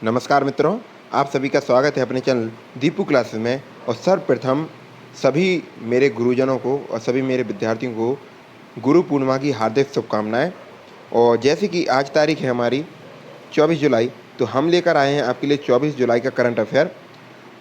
नमस्कार मित्रों, आप सभी का स्वागत है अपने चैनल दीपू क्लासेस में। और सर्वप्रथम सभी मेरे गुरुजनों को और सभी मेरे विद्यार्थियों को गुरु पूर्णिमा की हार्दिक शुभकामनाएं। और जैसे कि आज तारीख है हमारी 24 जुलाई, तो हम लेकर आए हैं आपके लिए 24 जुलाई का करंट अफेयर।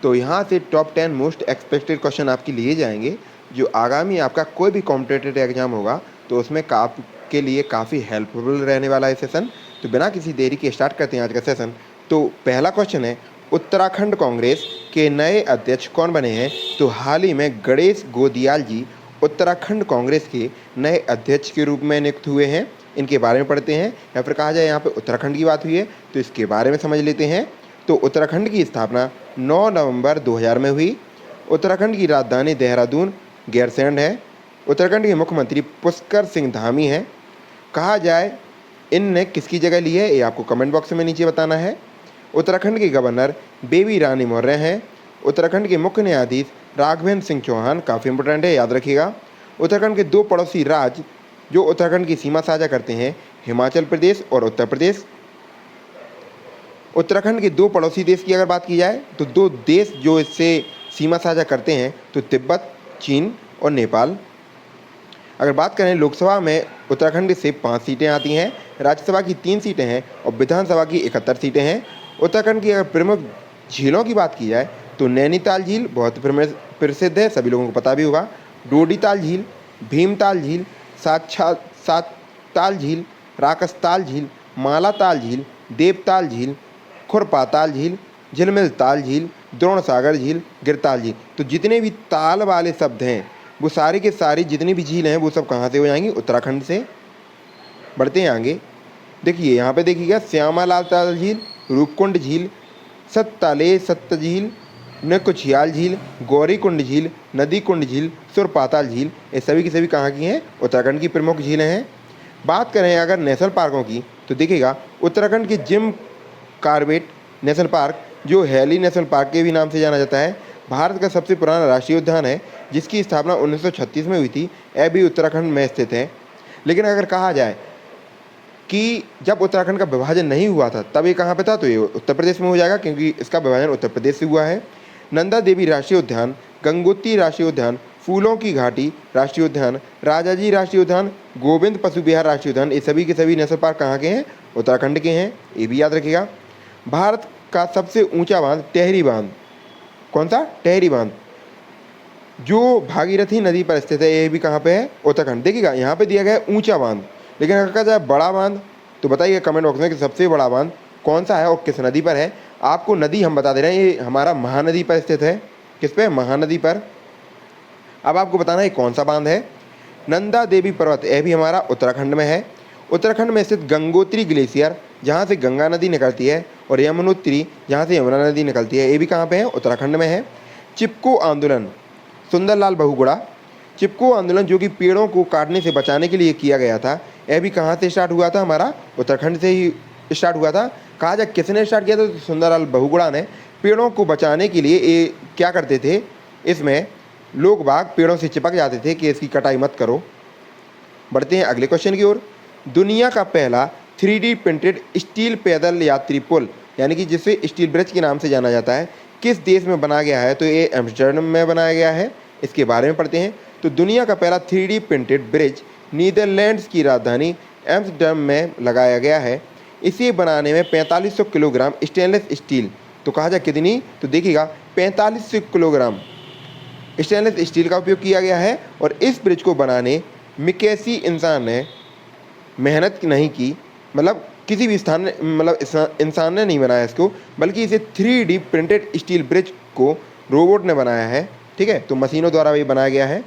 तो यहाँ से टॉप 10 मोस्ट एक्सपेक्टेड क्वेश्चन आपके लिए जाएंगे, जो आगामी आपका कोई भी कॉम्पिटिटिव एग्जाम होगा तो उसमें आपके लिए काफ़ी हेल्पफुल रहने वाला है सेशन। तो बिना किसी देरी के स्टार्ट करते हैं आज का सेशन। तो पहला क्वेश्चन है, उत्तराखंड कांग्रेस के नए अध्यक्ष कौन बने हैं? तो हाल ही में गणेश गोदियाल जी उत्तराखंड कांग्रेस के नए अध्यक्ष के रूप में नियुक्त हुए हैं। इनके बारे में पढ़ते हैं, या फिर कहा जाए यहाँ पे उत्तराखंड की बात हुई है तो इसके बारे में समझ लेते हैं। तो उत्तराखंड की स्थापना 9 नवंबर 2000 में हुई। उत्तराखंड की राजधानी देहरादून गैरसैंण है। उत्तराखंड के मुख्यमंत्री पुष्कर सिंह धामी हैं। कहा जाए इनने किसकी जगह ली है, ये आपको कमेंट बॉक्स में नीचे बताना है। उत्तराखंड के गवर्नर बेबी रानी मौर्य हैं। उत्तराखंड के मुख्य न्यायाधीश राघवेंद्र सिंह चौहान, काफ़ी इंपॉर्टेंट है, याद रखिएगा। उत्तराखंड के दो पड़ोसी राज्य जो उत्तराखंड की सीमा साझा करते हैं, हिमाचल प्रदेश और उत्तर प्रदेश। उत्तराखंड के दो पड़ोसी देश की अगर बात की जाए तो दो देश जो इससे सीमा साझा करते हैं तो तिब्बत, चीन और नेपाल। अगर बात करें लोकसभा में उत्तराखंड से 5 सीटें आती हैं, राज्यसभा की 3 सीटें हैं और विधानसभा की 71 सीटें हैं। उत्तराखंड की अगर प्रमुख झीलों की बात की जाए तो नैनीताल झील बहुत प्रसिद्ध है, सभी लोगों को पता भी होगा। डोडीताल झील, भीमताल झील, सातताल झील, राकसताल झील, मालाताल झील, देवताल झील, खुरपाताल झील, झिलमिल ताल झील, द्रोणसागर झील, गिरताल झील। तो जितने भी ताल वाले शब्द हैं वो सारी के सारी जितनी भी झील हैं वो सब कहाँ से हो जाएंगी? उत्तराखंड से। बढ़ते हैं आगे, देखिए यहाँ पे देखिएगा, श्यामालाल ताल झील, रूपकुंड झील, सत्ताले सत्त झील, नकुचियाल झील, गौरीकुंड झील, नदी कुंड झील, सुरपाताल झील, ये सभी की सभी कहाँ की हैं? उत्तराखंड की प्रमुख झीलें हैं। बात करें अगर नेशनल पार्कों की तो देखिएगा, उत्तराखंड के जिम कॉर्बेट नेशनल पार्क, जो हैली नेशनल पार्क के भी नाम से जाना जाता है, भारत का सबसे पुराना राष्ट्रीय उद्यान है, जिसकी स्थापना 1936 में हुई थी। यह भी उत्तराखंड में स्थित है। लेकिन अगर कहा जाए कि जब उत्तराखंड का विभाजन नहीं हुआ था तब ये कहाँ पे था, तो ये उत्तर प्रदेश में हो जाएगा, क्योंकि इसका विभाजन उत्तर प्रदेश से हुआ है। नंदा देवी राष्ट्रीय उद्यान, गंगोत्री राष्ट्रीय उद्यान, फूलों की घाटी राष्ट्रीय उद्यान, राजाजी राष्ट्रीय उद्यान, गोविंद पशु विहार राष्ट्रीय उद्यान, ये सभी के सभी नेशनल पार्क कहाँ के हैं? उत्तराखंड के हैं, ये भी याद रखिएगा। भारत का सबसे ऊंचा बांध टेहरी बांध, कौन सा? टेहरी बांध, जो भागीरथी नदी पर स्थित है, ये भी कहाँ पे है? उत्तराखंड। देखिएगा यहाँ पे दिया गया है ऊंचा बांध, लेकिन अगर कहा जाए बड़ा बांध तो बताइए कमेंट बॉक्स में कि सबसे बड़ा बांध कौन सा है और किस नदी पर है। आपको नदी हम बता दे रहे हैं, ये हमारा महानदी पर स्थित है। किस पे? महानदी पर। अब आपको बताना है कौन सा बांध है। नंदा देवी पर्वत, यह भी हमारा उत्तराखंड में है। उत्तराखंड में स्थित गंगोत्री ग्लेशियर, जहाँ से गंगा नदी निकलती है, और यमुनोत्री, जहाँ से यमुना नदी निकलती है, ये भी कहाँ पे है? उत्तराखंड में है। चिपको आंदोलन, सुंदरलाल बहुगुणा, चिपको आंदोलन जो कि पेड़ों को काटने से बचाने के लिए किया गया था, यह भी कहाँ से स्टार्ट हुआ था? हमारा उत्तराखंड से ही स्टार्ट हुआ था। कहा जाए किसने स्टार्ट किया था? तो सुंदरलाल बहुगुणा ने। पेड़ों को बचाने के लिए ये क्या करते थे, इसमें लोग बाग पेड़ों से चिपक जाते थे कि इसकी कटाई मत करो। बढ़ते हैं अगले क्वेश्चन की ओर। दुनिया का पहला 3D प्रिंटेड स्टील पैदल यात्री पुल, यानी कि जिसे स्टील ब्रिज के नाम से जाना जाता है, किस देश में बनाया गया है? तो ये एम्स्टर्डम में बनाया गया है। इसके बारे में पढ़ते हैं। तो दुनिया का पहला 3D प्रिंटेड ब्रिज नीदरलैंड्स की राजधानी एम्स्टर्डम में लगाया गया है। इसे बनाने में 4500 किलोग्राम स्टेनलेस स्टील, तो कहा जाए कितनी? तो देखिएगा 4500 किलोग्राम स्टेनलेस स्टील का उपयोग किया गया है। और इस ब्रिज को बनाने में किसी इंसान ने मेहनत नहीं की, मतलब किसी भी स्थान ने, मतलब इंसान ने नहीं बनाया इसको, बल्कि इसे 3D प्रिंटेड स्टील ब्रिज को रोबोट ने बनाया है। ठीक है, तो मशीनों द्वारा भी बनाया गया है।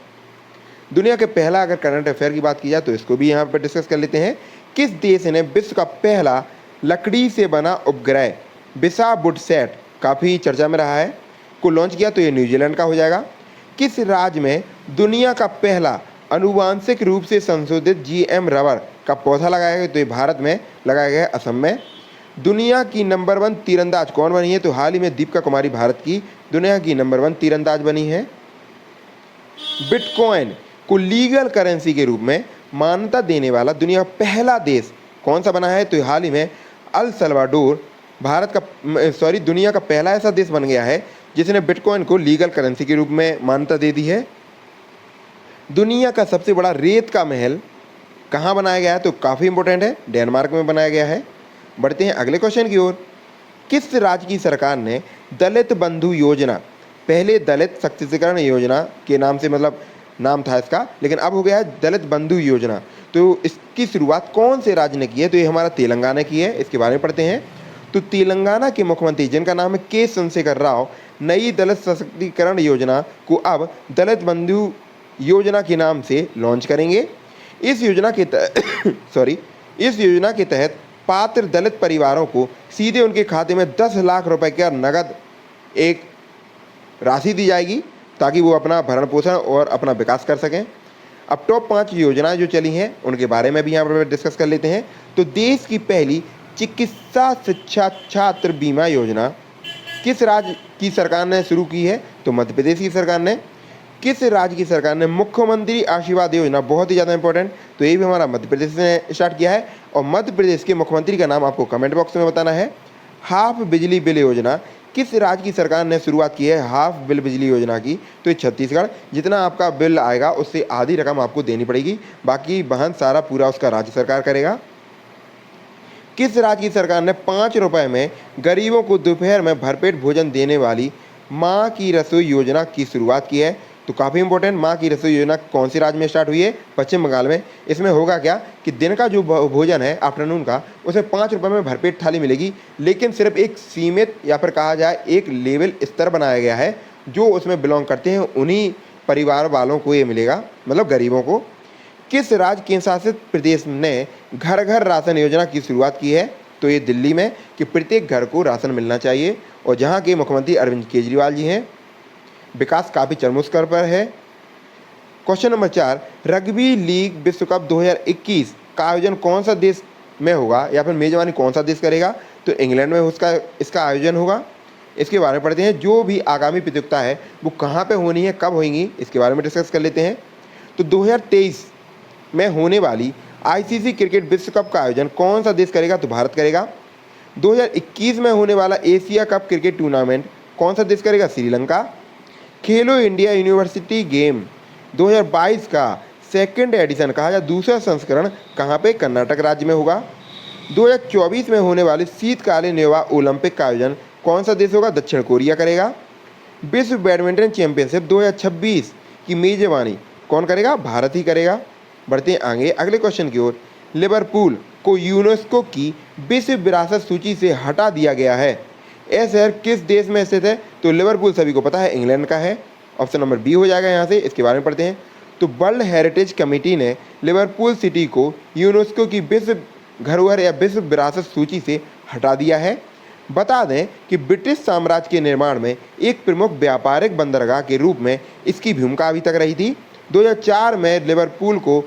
दुनिया के पहला अगर करंट अफेयर की बात की जाए तो इसको भी यहाँ पर डिस्कस कर लेते हैं। किस देश ने विश्व का पहला लकड़ी से बना उपग्रह बिसाबुडसैट, काफ़ी चर्चा में रहा है, को लॉन्च किया? तो ये न्यूजीलैंड का हो जाएगा। किस राज्य में दुनिया का पहला अनुवांशिक रूप से संशोधित GM रबर का पौधा लगाया गया? तो ये भारत में लगाया गया है, असम में। दुनिया की नंबर 1 तीरंदाज कौन बनी है? तो हाल ही में दीपिका कुमारी भारत की दुनिया की नंबर 1 तीरंदाज बनी है। बिटकॉइन को लीगल करेंसी के रूप में मान्यता देने वाला दुनिया का पहला देश कौन सा बना है? तो हाल ही में अल सल्वाडोर भारत का दुनिया का पहला ऐसा देश बन गया है जिसने बिटकॉइन को लीगल करेंसी के रूप में मान्यता दे दी है। दुनिया का सबसे बड़ा रेत का महल कहाँ बनाया गया है? तो काफ़ी इंपॉर्टेंट है, डेनमार्क में बनाया गया है। बढ़ते हैं अगले क्वेश्चन की ओर। किस राज्य की सरकार ने दलित बंधु योजना, पहले दलित सशक्तिकरण योजना के नाम से मतलब नाम था इसका, लेकिन अब हो गया है दलित बंधु योजना, तो इसकी शुरुआत कौन से राज्य ने की है? तो ये हमारा तेलंगाना की है। इसके बारे में पढ़ते हैं। तो तेलंगाना के मुख्यमंत्री जिनका नाम है के चंद्रशेखर राव, नई दलित सशक्तिकरण योजना को अब दलित बंधु योजना के नाम से लॉन्च करेंगे। इस योजना के इस योजना के तहत पात्र दलित परिवारों को सीधे उनके खाते में 10 लाख रुपए का नगद एक राशि दी जाएगी ताकि वो अपना भरण पोषण और अपना विकास कर सकें। अब टॉप 5 योजनाएं जो चली हैं उनके बारे में भी यहाँ पर डिस्कस कर लेते हैं। तो देश की पहली चिकित्सा शिक्षा छात्र बीमा योजना किस राज्य की सरकार ने शुरू की है? तो मध्य प्रदेश की सरकार ने। किस राज्य की सरकार ने मुख्यमंत्री आशीर्वाद योजना, बहुत ही ज़्यादा इंपॉर्टेंट, तो ये भी हमारा मध्य प्रदेश ने स्टार्ट किया है। और मध्य प्रदेश के मुख्यमंत्री का नाम आपको कमेंट बॉक्स में बताना है। हाफ बिजली बिल योजना किस राज्य की सरकार ने शुरुआत की है हाफ बिल बिजली योजना की? तो ये छत्तीसगढ़। जितना आपका बिल आएगा उससे आधी रकम आपको देनी पड़ेगी, बाकी वहन सारा पूरा उसका राज्य सरकार करेगा। किस राज्य की सरकार ने 5 रुपये में गरीबों को दोपहर में भरपेट भोजन देने वाली माँ की रसोई योजना की शुरुआत की है? तो काफ़ी इंपॉर्टेंट, माँ की रसोई योजना कौन से राज्य में स्टार्ट हुई है? पश्चिम बंगाल में। इसमें होगा क्या कि दिन का जो भोजन है आफ्टरनून का, उसमें 5 रुपये में भरपेट थाली मिलेगी, लेकिन सिर्फ एक सीमित या फिर कहा जाए एक लेवल स्तर बनाया गया है, जो उसमें बिलोंग करते हैं उन्हीं परिवार वालों को ये मिलेगा, मतलब गरीबों को। किस राज्य केंद्र शासित प्रदेश ने घर घर राशन योजना की शुरुआत की है? तो ये दिल्ली में, कि प्रत्येक घर को राशन मिलना चाहिए, और जहाँ के मुख्यमंत्री अरविंद केजरीवाल जी हैं। विकास काफ़ी चरमोत्कर्ष पर है। क्वेश्चन नंबर 4, रग्बी लीग विश्व कप 2021 का आयोजन कौन सा देश में होगा या फिर मेजबानी कौन सा देश करेगा? तो इंग्लैंड में इसका आयोजन होगा। इसके बारे में पढ़ते हैं। जो भी आगामी प्रतियोगिता है वो कहाँ पे होनी है, कब होंगी, इसके बारे में डिस्कस कर लेते हैं। तो 2023 में होने वाली आईसीसी क्रिकेट विश्व कप का आयोजन कौन सा देश करेगा? तो भारत करेगा। 2021 में होने वाला एशिया कप क्रिकेट टूर्नामेंट कौन सा देश करेगा? श्रीलंका। खेलो इंडिया यूनिवर्सिटी गेम 2022 का सेकंड एडिशन कहा जाए दूसरा संस्करण कहाँ पे? कर्नाटक राज्य में होगा। 2024 में होने वाले शीतकालीन युवा ओलंपिक का आयोजन कौन सा देश होगा? दक्षिण कोरिया करेगा। विश्व बैडमिंटन चैंपियनशिप 2026 की मेजबानी कौन करेगा? भारत ही करेगा। बढ़ते हैं आगे अगले क्वेश्चन की ओर। लिवरपूल को यूनेस्को की विश्व विरासत सूची से हटा दिया गया है। यह शहर किस देश में स्थित है? तो लिवरपूल सभी को पता है इंग्लैंड का है। ऑप्शन नंबर बी हो जाएगा यहाँ से। इसके बारे में पढ़ते हैं। तो वर्ल्ड हेरिटेज कमेटी ने लिवरपूल सिटी को यूनेस्को की विश्व धरोहर या विश्व विरासत सूची से हटा दिया है। बता दें कि ब्रिटिश साम्राज्य के निर्माण में एक प्रमुख व्यापारिक बंदरगाह के रूप में इसकी भूमिका अभी तक रही थी। 2004 में लिवरपूल को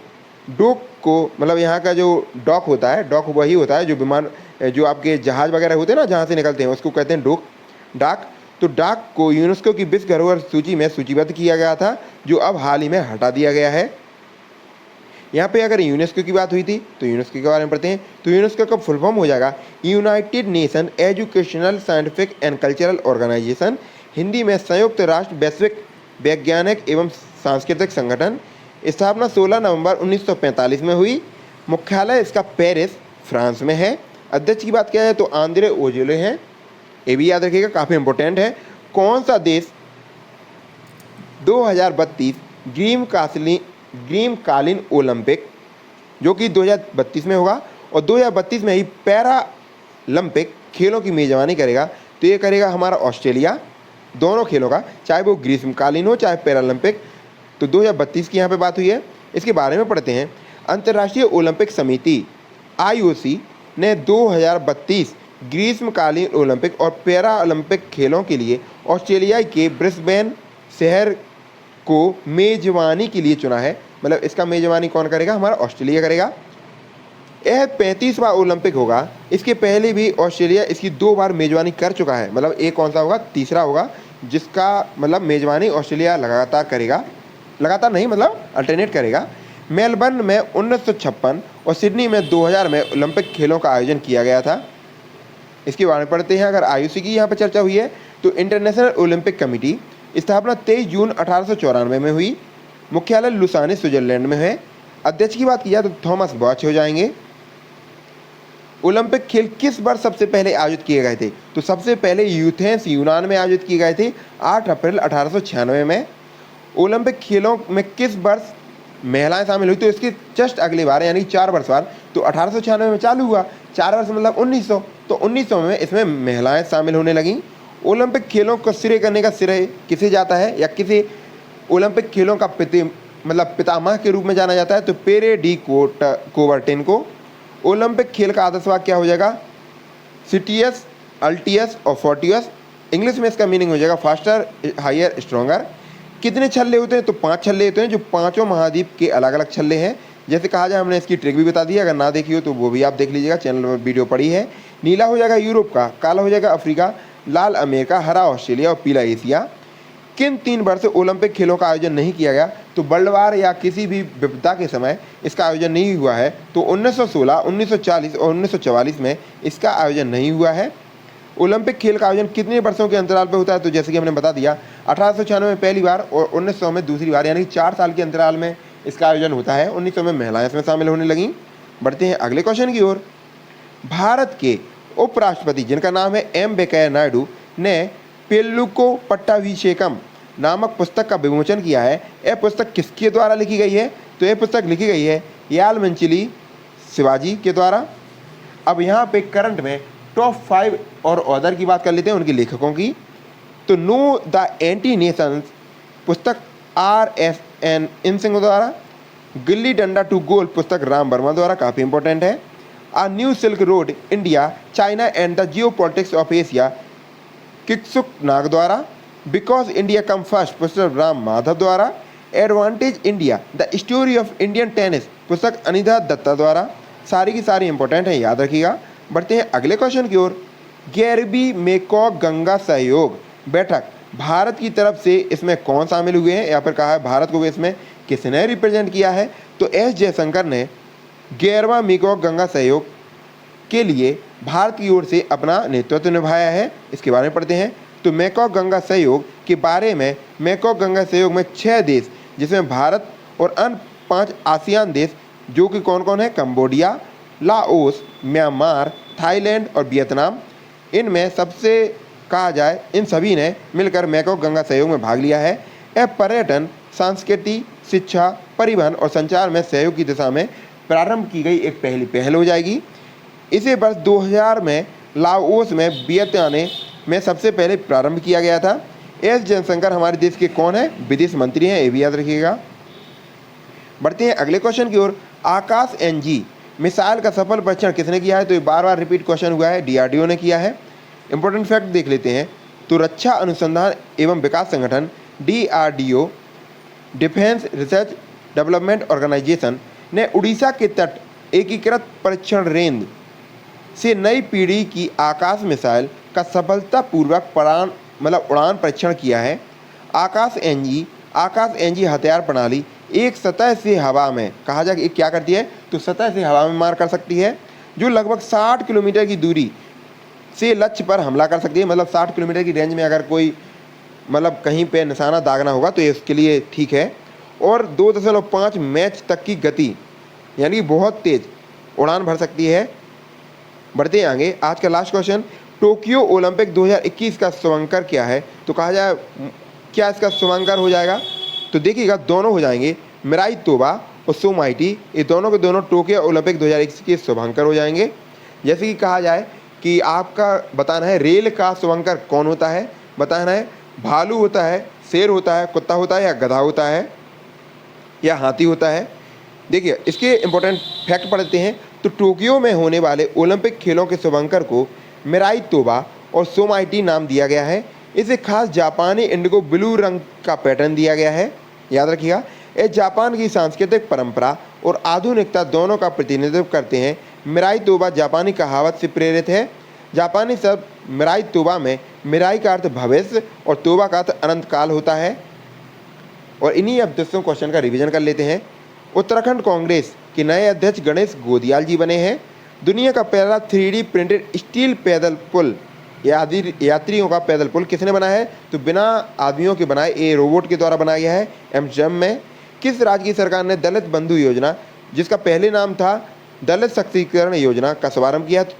डॉक को, मतलब यहाँ का जो डॉक होता है, डॉक वही होता है जो विमान, जो आपके जहाज़ वगैरह होते हैं ना जहाँ से निकलते हैं, उसको कहते हैं डाक। तो डाक को यूनेस्को की विश्व धरोहर सूची में सूचीबद्ध किया गया था, जो अब हाल ही में हटा दिया गया है। यहाँ पे अगर यूनेस्को की बात हुई थी तो यूनेस्को के बारे में पढ़ते हैं। तो यूनेस्को का फुल फॉर्म हो जाएगा United Nation Educational Scientific and Cultural Organization, Hindi में संयुक्त राष्ट्र वैश्विक वैज्ञानिक एवं सांस्कृतिक संगठन। स्थापना 16 नवंबर 1945 में हुई। मुख्यालय इसका पेरिस फ्रांस में है। अध्यक्ष की बात किया जाए तो आंद्रे ओजुले हैं, ये भी याद रखिएगा, काफ़ी इंपॉर्टेंट है। कौन सा देश 2032 ग्रीष्मकालीन ओलंपिक, जो कि 2032 में होगा, और 2032 में ही पैरालंपिक खेलों की मेजबानी करेगा? तो ये करेगा हमारा ऑस्ट्रेलिया, दोनों खेलों का, चाहे वो ग्रीष्मकालीन हो चाहे पैरालंपिक। तो 2032 की यहाँ पे बात हुई है। इसके बारे में पढ़ते हैं। अंतर्राष्ट्रीय ओलंपिक समिति IOC ने 2032 ग्रीष्मकालीन ओलंपिक और पैरा ओलंपिक खेलों के लिए ऑस्ट्रेलिया के ब्रिस्बेन शहर को मेजबानी के लिए चुना है। मतलब इसका मेजबानी कौन करेगा? हमारा ऑस्ट्रेलिया करेगा। यह 35वां ओलंपिक होगा। इसके पहले भी ऑस्ट्रेलिया इसकी 2 बार मेजबानी कर चुका है। मतलब एक कौन सा होगा? तीसरा होगा, जिसका मतलब मेजबानी ऑस्ट्रेलिया लगातार करेगा, लगातार नहीं मतलब अल्टरनेट करेगा। मेलबर्न में 1956 और सिडनी में 2000 में ओलंपिक खेलों का आयोजन किया गया था। इसके बारे में पढ़ते हैं। अगर IOC की यहाँ पर चर्चा हुई है तो इंटरनेशनल ओलंपिक कमेटी स्थापना 23 जून 1894 में हुई। मुख्यालय लुसाने स्विट्जरलैंड में है। अध्यक्ष की बात की जाए तो थॉमस बॉच हो जाएंगे। ओलंपिक खेल किस वर्ष सबसे पहले आयोजित किए गए थे? तो सबसे पहले यूथेंस यूनान में आयोजित किए गए थे 8 अप्रैल 1896 में। ओलंपिक खेलों में किस वर्ष महिलाएं शामिल हुई? तो इसके जस्ट अगले बार यानी 4 वर्ष बाद, तो 1896 में चालू हुआ, 4 वर्ष मतलब 1900, तो 1900 में इसमें महिलाएं शामिल होने लगीं। ओलंपिक खेलों को श्रेय करने का श्रेय किसे जाता है या किसे ओलंपिक खेलों का पितामह के रूप में जाना जाता है? तो पेरे डी कोवर्टिन को। ओलंपिक खेल का आदर्श वाक्य क्या हो जाएगा? सिटियस, अल्टियस और फोर्टियस। इंग्लिश में इसका मीनिंग हो जाएगा फास्टर, हायर, स्ट्रॉन्गर। कितने छल्ले होते हैं? तो 5 छल्ले होते हैं, जो 5 महाद्वीप के अलग अलग छल्ले हैं। जैसे कहा जाए, हमने इसकी ट्रिक भी बता दी है, अगर ना देखी हो तो वो भी आप देख लीजिएगा, चैनल पर वीडियो पड़ी है। नीला हो जाएगा यूरोप का, काला हो जाएगा अफ्रीका, लाल अमेरिका, हरा ऑस्ट्रेलिया और पीला एशिया। किन 3 वर्ष ओलंपिक खेलों का आयोजन नहीं किया गया? तो वर्ल्ड वार या किसी भी विपदा के समय इसका आयोजन नहीं हुआ है। तो 1916, 1940 और 1944 में इसका आयोजन नहीं हुआ है। ओलंपिक खेल का आयोजन कितने वर्षों के अंतराल पर होता है? तो जैसे कि हमने बता दिया, 1896 में पहली बार और 1900 में दूसरी बार, यानी 4 साल के अंतराल में इसका आयोजन होता है। 1900 में महिलाएं इसमें शामिल होने लगीं। बढ़ते हैं अगले क्वेश्चन की ओर। भारत के उपराष्ट्रपति जिनका नाम है M वेंकैया नायडू ने पेल्लुको पट्टाभिषेकम नामक पुस्तक का विमोचन किया है। यह पुस्तक किसके द्वारा लिखी गई है? तो यह पुस्तक लिखी गई है यालमंचिली शिवाजी के द्वारा। अब यहाँ पे करंट में टॉप 5 और ऑथर की बात कर लेते हैं, उनके लेखकों की। तो नो द एंटी नेशंस पुस्तक RSN सिंह द्वारा। गिल्ली डंडा टू गोल पुस्तक राम वर्मा द्वारा, काफ़ी इंपॉर्टेंट है। A new silk road India, China and the geopolitics of Asia किक्सुक नाग द्वारा। बिकॉज इंडिया कम फर्स्ट पुस्तक राम माधव द्वारा। Advantage India the story of Indian tennis पुस्तक अनिधा दत्ता द्वारा। सारी की सारी इंपॉर्टेंट है, याद रखिएगा। बढ़ते हैं अगले क्वेश्चन की ओर। 11वीं मेकॉक गंगा सहयोग बैठक भारत की तरफ से इसमें कौन शामिल हुए हैं, या फिर कहा है भारत को इसमें किसने रिप्रेजेंट किया है? तो S जयशंकर ने 11वां मेकॉक गंगा सहयोग के लिए भारत की ओर से अपना नेतृत्व निभाया है। इसके बारे में पढ़ते हैं। तो मेकॉक गंगा सहयोग के बारे में, मेकॉक गंगा सहयोग में 6 देश, जिसमें भारत और अन्य 5 आसियान देश, जो कि कौन कौन है? कंबोडिया, लाओस, म्यांमार, थाईलैंड और वियतनाम। इनमें सबसे कहा जाए, इन सभी ने मिलकर मेकॉक गंगा सहयोग में भाग लिया है। यह पर्यटन, संस्कृति, शिक्षा, परिवहन और संचार में सहयोग की दिशा में प्रारंभ की गई एक पहली पहल हो जाएगी। इसे वर्ष 2000 में लाओस में वियतनाम में सबसे पहले प्रारंभ किया गया था। S जयशंकर हमारे देश के कौन है? विदेश मंत्री हैं, ये भी याद रखिएगा। बढ़ते हैं अगले क्वेश्चन की ओर। आकाश NG मिसाइल का सफल परीक्षण किसने किया है? तो ये बार बार रिपीट क्वेश्चन हुआ है, DRDO ने किया है। इंपॉर्टेंट फैक्ट देख लेते हैं। तो रक्षा अनुसंधान एवं विकास संगठन DRDO, Defence Research Development Organisation, ने उड़ीसा के तट एकीकृत परीक्षण रेंज से नई पीढ़ी की आकाश मिसाइल का सफलतापूर्वक उड़ान परीक्षण किया है। आकाश NG हथियार प्रणाली एक सतह से हवा में, कहा जाए क्या करती है? तो सतह से हवा में मार कर सकती है, जो लगभग 60 किलोमीटर की दूरी से लक्ष्य पर हमला कर सकती है। मतलब 60 किलोमीटर की रेंज में अगर कोई कहीं पे निशाना दागना होगा तो ये उसके लिए ठीक है। और 2.5 मैच तक की गति, यानी बहुत तेज उड़ान भर सकती है। बढ़ते हैं आगे। आज का लास्ट क्वेश्चन। टोक्यो ओलंपिक 2021 का शुभंकर क्या है? तो कहा जाए क्या इसका शुभंकर हो जाएगा? तो देखिएगा, दोनों हो जाएंगे, मिराई तोबा और सोमाइटी, ये दोनों के दोनों टोक्यो ओलंपिक 2021 के शुभंकर हो जाएंगे। जैसे कि कहा जाए कि आपका बताना है रेल का शुभंकर कौन होता है, बताना है भालू होता है, शेर होता है, कुत्ता होता है, या गधा होता है, या हाथी होता है। देखिए इसके इंपॉर्टेंट फैक्ट पढ़ते हैं। तो टोक्यो में होने वाले ओलंपिक खेलों के शुभंकर को मिराई तोबा और सोमाइटी नाम दिया गया है। इसे खास जापानी इंडिगो ब्लू रंग का पैटर्न दिया गया है, याद रखिएगा। ये जापान की सांस्कृतिक परंपरा और आधुनिकता दोनों का प्रतिनिधित्व करते हैं। मिराई तोबा जापानी कहावत से प्रेरित है। जापानी शब्द मिराई तोबा में मिराई का अर्थ भविष्य और तोबा का अर्थ अनंत काल होता है। और इन्हीं अब 10 क्वेश्चन का रिवीजन कर लेते हैं। उत्तराखंड कांग्रेस के नए अध्यक्ष गणेश गोदियाल जी बने हैं। दुनिया का पहला 3D प्रिंटेड स्टील पैदल पुल, यात्रियों का पैदल पुल किसने बनाया है? तो बिना आदमियों के बनाए, ये रोबोट के द्वारा बनाया गया है एम्स्टर्डम में। किस राज्य की सरकार ने दलित बंधु योजना, जिसका पहले नाम था दलित सशक्तिकरण योजना, का शुभारंभ किया? तो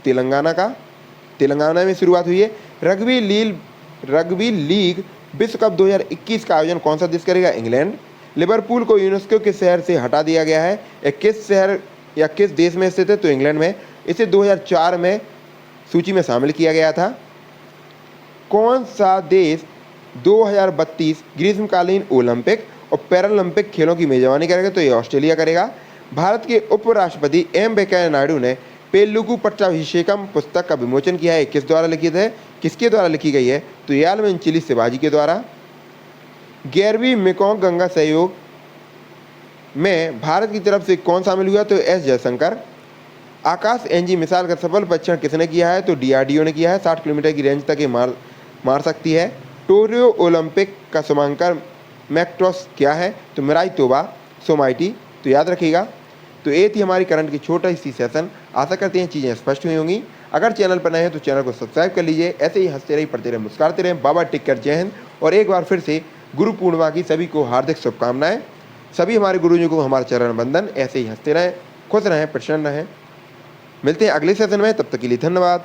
तेलंगाना में शुरुआत हुई है। रग्बी लीग विश्व कप 2021 का आयोजन कौन सा देश करेगा? इंग्लैंड। लिवरपूल को यूनेस्को के शहर से हटा दिया गया है, किस शहर या किस देश में स्थित है? तो इंग्लैंड में। इसे 2004 में सूची में शामिल किया गया था। कौन सा देश 2032 ग्रीष्मकालीन ओलंपिक और पैरालंपिक खेलों की मेजबानी करेगा? तो ये ऑस्ट्रेलिया करेगा। भारत के उपराष्ट्रपति एम वेंकैया नायडू ने पेल्लुगु पट्टाभिषेकम पुस्तक का विमोचन किया है, किसके द्वारा लिखी गई है? तो यालमेंचिली शिवाजी के द्वारा। 11वीं मेकॉन्ग गंगा सहयोग में भारत की तरफ से कौन शामिल हुआ? तो एस जयशंकर। आकाश एनजी मिसाइल का सफल परीक्षण किसने किया है? तो डीआरडीओ ने किया है। 60 किलोमीटर की रेंज तक ये मार सकती है। टोक्यो ओलंपिक का शुभांकर मैक्टॉस क्या है? तो मिराई तोबा सोमाइटी। तो याद रखिएगा। तो ये थी हमारी करंट की छोटा सी सेशन। आशा करते हैं चीज़ें स्पष्ट हुई होंगी। अगर चैनल पर नए हैं तो चैनल को सब्सक्राइब कर लीजिए। ऐसे ही हंसते रहिए, पढ़ते रहिए, मुस्कुराते रहें। बाबा टेक केयर, जय हिंद। और एक बार फिर से गुरु पूर्णिमा की सभी को हार्दिक शुभकामनाएं। सभी हमारे गुरुजी को हमारा चरण वंदन। ऐसे ही हंसते रहें, खुश रहें, प्रसन्न रहें। मिलते हैं अगले सेशन में, तब तक के लिए धन्यवाद।